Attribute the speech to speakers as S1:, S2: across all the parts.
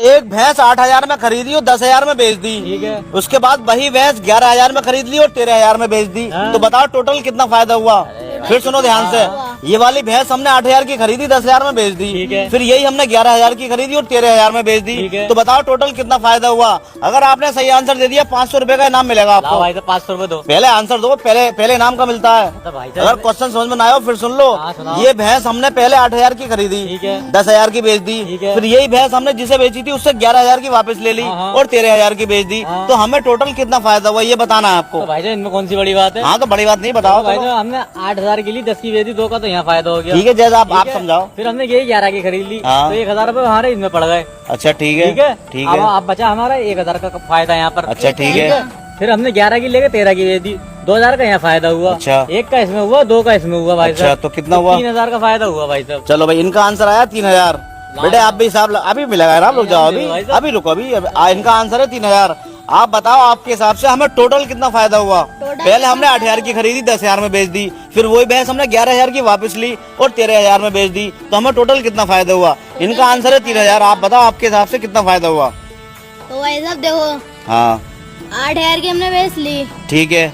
S1: एक भैंस 8,000 में खरीदी और 10,000 में बेच दी।
S2: ठीक है।
S1: उसके बाद वही भैंस 11,000 में खरीद ली और 13,000 में बेच दी।
S2: हाँ।
S1: तो बताओ टोटल कितना फायदा हुआ। फिर सुनो ध्यान से, ये वाली भैंस हमने 8,000 की खरीदी, 10,000 में बेच दी।
S2: ठीक है।
S1: फिर यही हमने 11,000 की खरीदी और 13,000 में बेच दी।
S2: ठीक है।
S1: तो बताओ टोटल कितना फायदा हुआ। अगर आपने सही आंसर दे दिया 500 रुपए का इनाम मिलेगा
S2: लाओ
S1: आपको।
S2: भाई साहब 500 रुपए दो।
S1: पहले आंसर दो, पहले इनाम का मिलता है।
S2: तो भाई
S1: अगर
S2: साहब
S1: क्वेश्चन समझ में ना आयो फिर सुन लो।
S2: हाँ, सुनाओ।
S1: ये भैंस हमने पहले 8,000 की खरीदी,
S2: ठीक है।
S1: 10,000 की बेच दी।
S2: ठीक है।
S1: फिर यही भैंस हमने जिसे बेची थी उससे 11,000 की वापस ले ली
S2: हाँ।
S1: और 13,000 की बेच दी।
S2: हाँ।
S1: तो हमें टोटल कितना फायदा हुआ ये बताना है आपको।
S2: तो भाई साहब इनमें कौन सी बड़ी बात है।
S1: हाँ तो बड़ी बात नहीं, बताओ।
S2: तो भाई साहब हमने 8,000 की ली, 10 की बेच दी, 2 का तो यहाँ फायदा हो गया।
S1: ठीक है जैसा आप
S2: ठीक है?
S1: समझाओ।
S2: फिर हमने यही 11 की खरीद ली,
S1: हाँ।
S2: तो 1,000 रुपए हमारे इनमें पड़ गए।
S1: अच्छा ठीक है,
S2: ठीक है।
S1: ठीक
S2: अब
S1: है।
S2: आप बचा हमारा 1,000 का फायदा यहाँ पर।
S1: अच्छा ठीक है।
S2: फिर हमने 11 की लेके 13 की बेच दी, 2,000 का यहाँ फायदा हुआ।
S1: अच्छा।
S2: 1 का इसमें हुआ, 2 का इसमें हुआ भाई
S1: अच्छा,
S2: साहब।
S1: तो कितना हुआ?
S2: 3,000 का फायदा हुआ भाई साहब।
S1: चलो भाई इनका आंसर आया 3,000। बेटे आप भी हिसाब अभी मिलेगा ना, रुक जाओ अभी
S2: भाई साहब।
S1: अभी रुको अभी इनका आंसर है 3,000। आप बताओ आपके हिसाब से हमें टोटल कितना फायदा हुआ। पहले हमने 8,000 की खरीदी, 10,000 में बेच दी। फिर वही भैंस हमने 11,000 की वापस ली और 13,000 में बेच दी। तो हमें टोटल कितना फायदा हुआ। इनका आंसर है 3,000। आप बताओ आपके हिसाब से कितना फायदा हुआ।
S3: तो भाई साहब देखो,
S1: हाँ
S3: 8,000 की हमने बेच ली,
S1: ठीक है,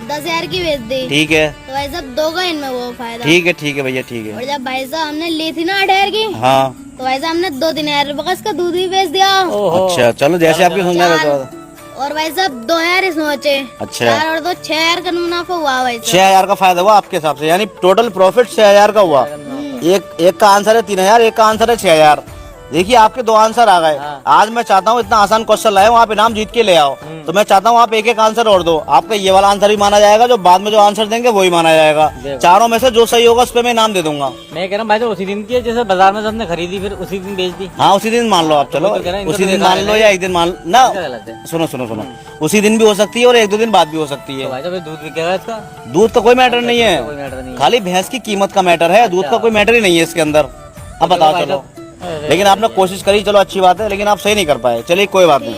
S3: 10,000 की बेच दी।
S1: ठीक है,
S3: तो भाई साहब 2 का इनमें वो फायदा।
S1: ठीक है भैया, ठीक
S3: और
S1: है।
S3: जब भाई साहब हमने ली थी ना 8,000 की,
S1: हाँ
S3: तो भाई साहब हमने 2-3,000 रुपए का इसका दूध भी बेच दिया।
S2: ओहो।
S1: अच्छा चलो जैसे आपकी समझ में
S3: चार।
S1: आया।
S3: और भाई साहब 2,000 इसमें बचे।
S1: अच्छा।
S3: 4 और 2 6,000 का मुनाफा हुआ भाई साहब।
S1: 6,000 का फायदा हुआ आपके हिसाब से, यानी टोटल प्रॉफिट 6,000 का हुआ। एक का आंसर है 3,000, एक का आंसर है 6,000। देखिए आपके 2 आंसर आ गए।
S2: हाँ।
S1: आज मैं चाहता हूँ इतना आसान क्वेश्चन लाए हो, आप इनाम जीत के ले आओ। तो मैं चाहता हूँ आप एक एक आंसर और दो। आपका ये वाला आंसर ही माना जाएगा, जो बाद में जो आंसर देंगे वही माना जाएगा।
S2: देखो।
S1: चारों में से जो सही होगा उस पर मैं इनाम दे दूंगा।
S2: मैं कह रहा हूँ भाई साहब उसी दिन की है, जैसे बाजार में सबने खरीदी फिर उसी दिन बेच दी।
S1: हाँ उसी दिन मान लो आप। चलो
S2: वो तो कह रहे हैं, इनको
S1: उसी
S2: तो
S1: दिन
S2: बेकार
S1: मान लो
S2: है।
S1: या एक दिन मान ना।
S2: क्या गलत है?
S1: सुनो सुनो सुनो, उसी दिन भी हो सकती है और 1-2 दिन बाद भी हो सकती
S2: तो
S1: है।
S2: भाई साहब दूध बिकेगा इसका?
S1: दूध का कोई मैटर नहीं
S2: कोई मैटर
S1: है,
S2: नहीं है।
S1: खाली भैंस की कीमत का मैटर है। दूध का कोई मैटर ही नहीं है इसके अंदर। अब बताओ
S2: भाई
S1: चलो।
S2: साहब,
S1: लेकिन आपने कोशिश करी, चलो अच्छी बात है, लेकिन आप सही नहीं कर पाए। चलिए कोई बात नहीं।